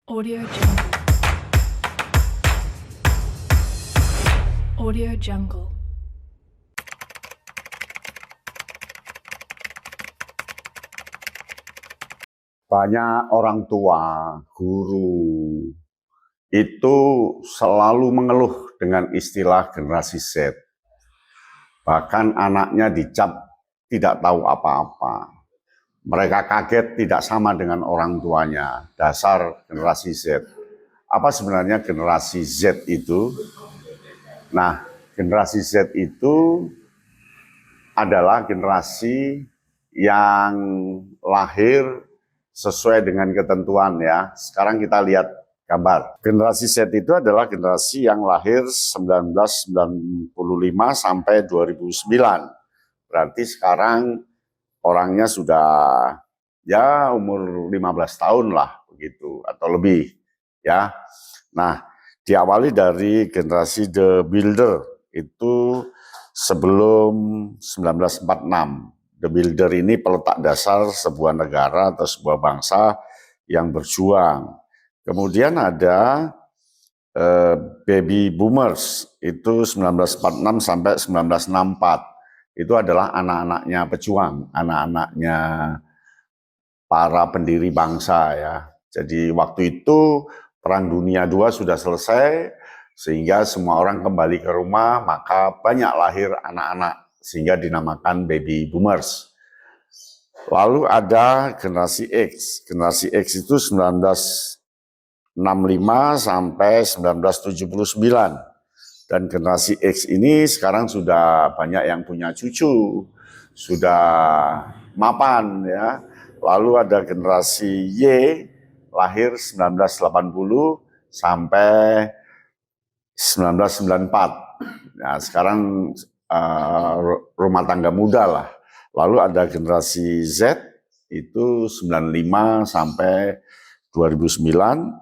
Audio Jungle. Audio Jungle. Banyak orang tua, guru, itu selalu mengeluh dengan istilah generasi Z. Bahkan anaknya dicap tidak tahu apa-apa. Mereka kaget tidak sama dengan orang tuanya, dasar generasi Z. Apa sebenarnya generasi Z itu? Nah, generasi Z itu adalah generasi yang lahir sesuai dengan ketentuan ya. Sekarang kita lihat gambar. Generasi Z itu adalah generasi yang lahir 1995 sampai 2009. Berarti sekarang orangnya sudah ya umur 15 tahun lah begitu atau lebih ya. Nah, diawali dari generasi The Builder itu sebelum 1946. The Builder ini peletak dasar sebuah negara atau sebuah bangsa yang berjuang. Kemudian ada Baby Boomers, itu 1946 sampai 1964. Itu adalah anak-anaknya pejuang, anak-anaknya para pendiri bangsa ya. Jadi waktu itu Perang Dunia II sudah selesai, sehingga semua orang kembali ke rumah, maka banyak lahir anak-anak, sehingga dinamakan baby boomers. Lalu ada generasi X. Generasi X itu 1965 sampai 1979. Dan generasi X ini sekarang sudah banyak yang punya cucu, sudah mapan ya. Lalu ada generasi Y, lahir 1980 sampai 1994. Nah, sekarang rumah tangga muda lah. Lalu ada generasi Z, itu 95 sampai 2009.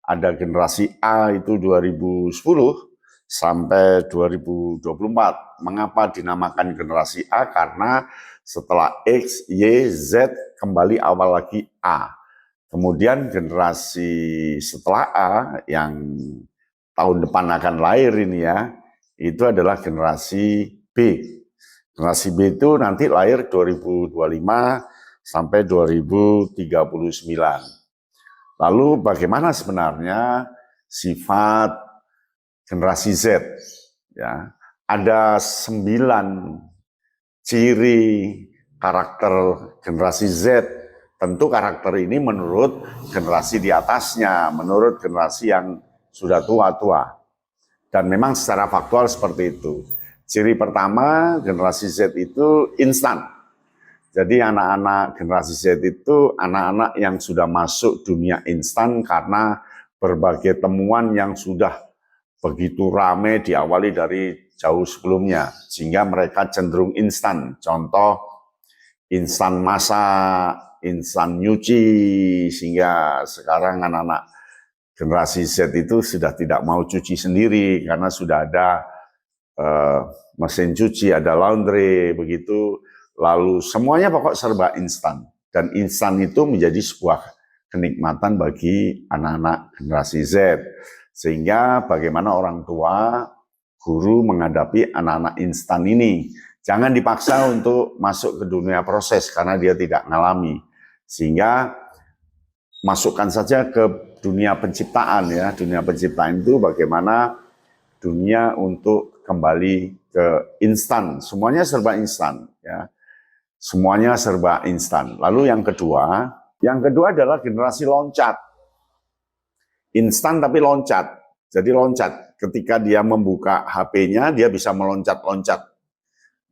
Ada generasi A itu 2010 sampai 2024. Mengapa dinamakan generasi A? Karena setelah X, Y, Z kembali awal lagi A. Kemudian generasi setelah A yang tahun depan akan lahir ini ya, itu adalah generasi B. Generasi B itu nanti lahir 2025 sampai 2039. Lalu bagaimana sebenarnya sifat generasi Z? Ya, ada 9 ciri karakter generasi Z. Tentu karakter ini menurut generasi di atasnya, menurut generasi yang sudah tua-tua. Dan memang secara faktual seperti itu. Ciri pertama generasi Z itu instan. Jadi anak-anak generasi Z itu anak-anak yang sudah masuk dunia instan karena berbagai temuan yang sudah begitu ramai diawali dari jauh sebelumnya. Sehingga mereka cenderung instan. Contoh, instan masak, instan nyuci, sehingga sekarang anak-anak generasi Z itu sudah tidak mau cuci sendiri karena sudah ada mesin cuci, ada laundry, begitu. Lalu semuanya pokok serba instan. Dan instan itu menjadi sebuah kenikmatan bagi anak-anak generasi Z. Sehingga bagaimana orang tua, guru menghadapi anak-anak instan ini. Jangan dipaksa untuk masuk ke dunia proses karena dia tidak mengalami. Sehingga masukkan saja ke dunia penciptaan ya. Dunia penciptaan itu bagaimana dunia untuk kembali ke instan. Semuanya serba instan ya. Semuanya serba instan. Lalu yang kedua adalah generasi loncat. Instan tapi loncat. Jadi loncat. Ketika dia membuka HP-nya, dia bisa meloncat-loncat.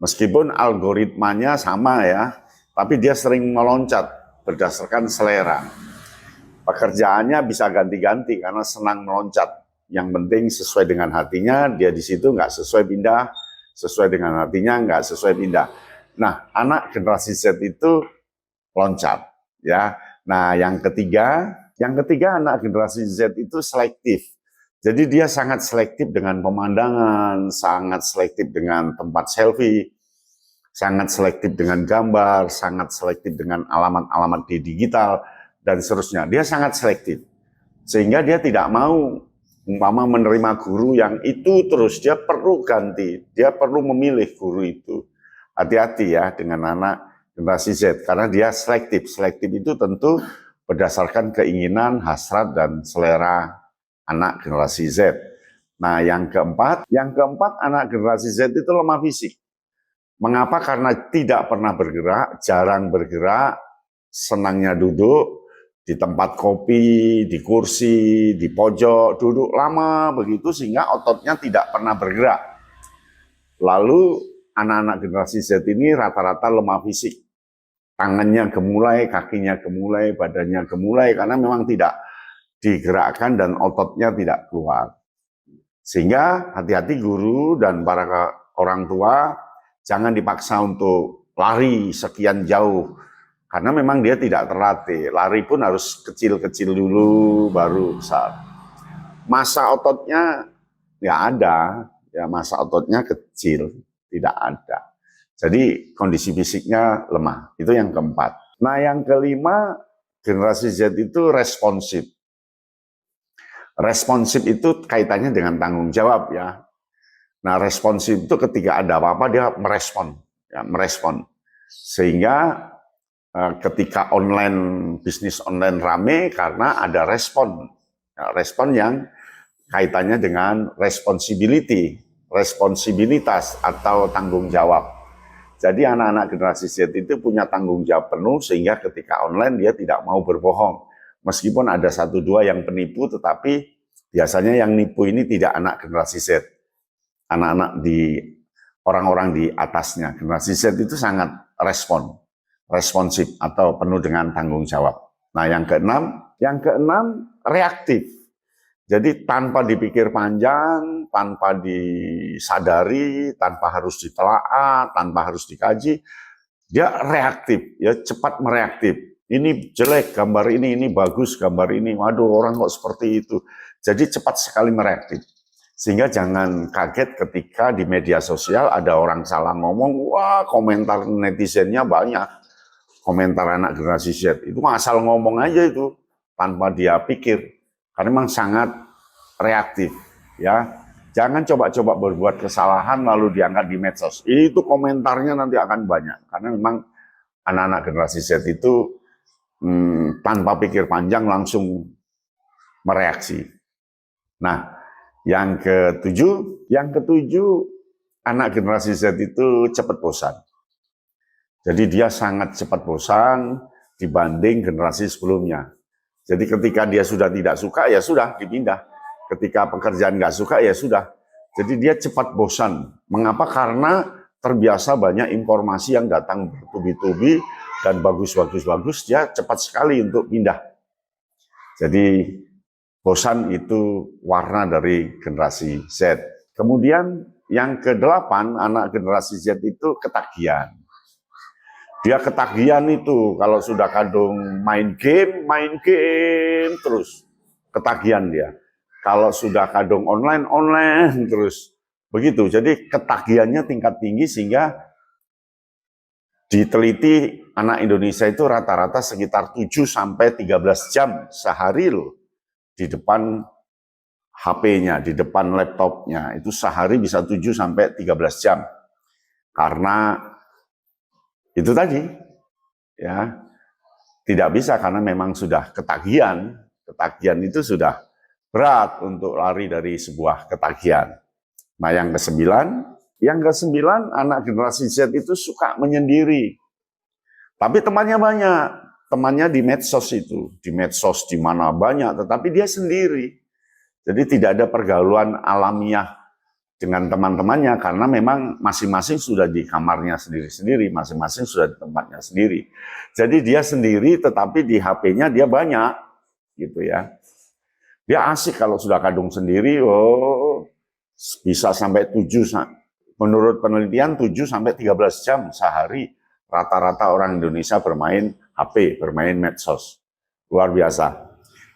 Meskipun algoritmanya sama ya, tapi dia sering meloncat berdasarkan selera. Pekerjaannya bisa ganti-ganti karena senang meloncat. Yang penting sesuai dengan hatinya, dia di situ nggak sesuai pindah, sesuai dengan hatinya nggak sesuai pindah. Nah, anak generasi Z itu loncat, ya. Nah, yang ketiga anak generasi Z itu selektif. Jadi dia sangat selektif dengan pemandangan, sangat selektif dengan tempat selfie, sangat selektif dengan gambar, sangat selektif dengan alamat-alamat di digital dan seterusnya. Dia sangat selektif. Sehingga dia tidak mau umpama menerima guru yang itu terus, dia perlu ganti, dia perlu memilih guru itu. Hati-hati ya dengan anak generasi Z, karena dia selektif. Selektif itu tentu berdasarkan keinginan, hasrat, dan selera anak generasi Z. Nah, yang keempat anak generasi Z itu lemah fisik. Mengapa? Karena tidak pernah bergerak, jarang bergerak, senangnya duduk di tempat kopi, di kursi, di pojok, duduk lama begitu sehingga ototnya tidak pernah bergerak. Lalu anak-anak generasi Z ini rata-rata lemah fisik. Tangannya gemulai, kakinya gemulai, badannya gemulai karena memang tidak digerakkan dan ototnya tidak keluar. Sehingga hati-hati guru dan para orang tua jangan dipaksa untuk lari sekian jauh. Karena memang dia tidak terlatih. Lari pun harus kecil-kecil dulu baru besar. Masa ototnya ya ada, ya masa ototnya kecil, tidak ada. Jadi kondisi fisiknya lemah. Itu yang keempat. Nah, yang kelima, generasi Z itu responsif. Responsif itu kaitannya dengan tanggung jawab ya. Nah, responsif itu ketika ada apa-apa dia merespon, ya, merespon. Sehingga ketika bisnis online rame karena ada respon. Ya, respon yang kaitannya dengan responsibilitas atau tanggung jawab. Jadi anak-anak generasi Z itu punya tanggung jawab penuh sehingga ketika online dia tidak mau berbohong. Meskipun ada satu dua yang penipu, tetapi biasanya yang nipu ini tidak anak generasi Z. Anak-anak orang-orang di atasnya. Generasi Z itu sangat responsif atau penuh dengan tanggung jawab. Nah, yang keenam reaktif. Jadi tanpa dipikir panjang, tanpa disadari, tanpa harus ditelaah, tanpa harus dikaji, dia reaktif, ya cepat mereaktif. Ini jelek gambar ini bagus gambar ini. Waduh, orang kok seperti itu. Jadi cepat sekali mereaktif. Sehingga jangan kaget ketika di media sosial ada orang salah ngomong, wah komentar netizennya banyak. Komentar anak generasi Z itu asal ngomong aja itu tanpa dia pikir karena memang sangat reaktif ya. Jangan coba-coba berbuat kesalahan lalu diangkat di medsos, itu komentarnya nanti akan banyak karena memang anak-anak generasi Z itu tanpa pikir panjang langsung mereaksi. Nah, yang ketujuh anak generasi Z itu cepat bosan. Jadi dia sangat cepat bosan dibanding generasi sebelumnya. Jadi ketika dia sudah tidak suka, ya sudah dipindah. Ketika pekerjaan nggak suka, ya sudah. Jadi dia cepat bosan. Mengapa? Karena terbiasa banyak informasi yang datang bertubi-tubi dan bagus, dia cepat sekali untuk pindah. Jadi bosan itu warna dari generasi Z. Kemudian yang ke-8, anak generasi Z itu ketagihan. Dia ketagihan itu kalau sudah kadung main game terus ketagihan dia. Kalau sudah kadung online terus begitu. Jadi ketagihannya tingkat tinggi sehingga diteliti anak Indonesia itu rata-rata sekitar 7 sampai 13 jam sehari loh di depan HP-nya, di depan laptopnya. Itu sehari bisa 7 sampai 13 jam. Karena itu tadi, ya tidak bisa karena memang sudah ketagihan. Ketagihan itu sudah berat untuk lari dari sebuah ketagihan. Nah, yang ke-9, anak generasi Z itu suka menyendiri. Tapi temannya banyak, temannya di medsos itu, di medsos di mana banyak, tetapi dia sendiri. Jadi tidak ada pergaulan alamiah dengan teman-temannya karena memang masing-masing sudah di kamarnya sendiri-sendiri, masing-masing sudah di tempatnya sendiri. Jadi dia sendiri tetapi di HP-nya dia banyak gitu ya. Dia asik kalau sudah kadung sendiri, bisa sampai 7, menurut penelitian 7 sampai 13 jam sehari rata-rata orang Indonesia bermain HP, bermain medsos. Luar biasa.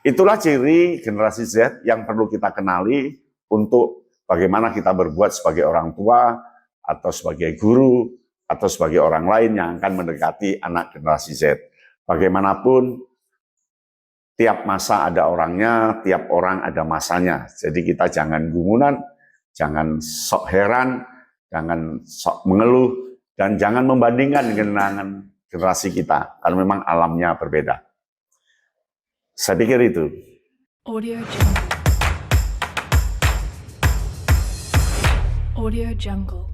Itulah ciri generasi Z yang perlu kita kenali untuk bagaimana kita berbuat sebagai orang tua, atau sebagai guru, atau sebagai orang lain yang akan mendekati anak generasi Z. Bagaimanapun, tiap masa ada orangnya, tiap orang ada masanya. Jadi kita jangan gumunan, jangan sok heran, jangan sok mengeluh, dan jangan membandingkan dengan generasi kita, karena memang alamnya berbeda. Saya pikir itu. Audio Jungle. Audio Jungle.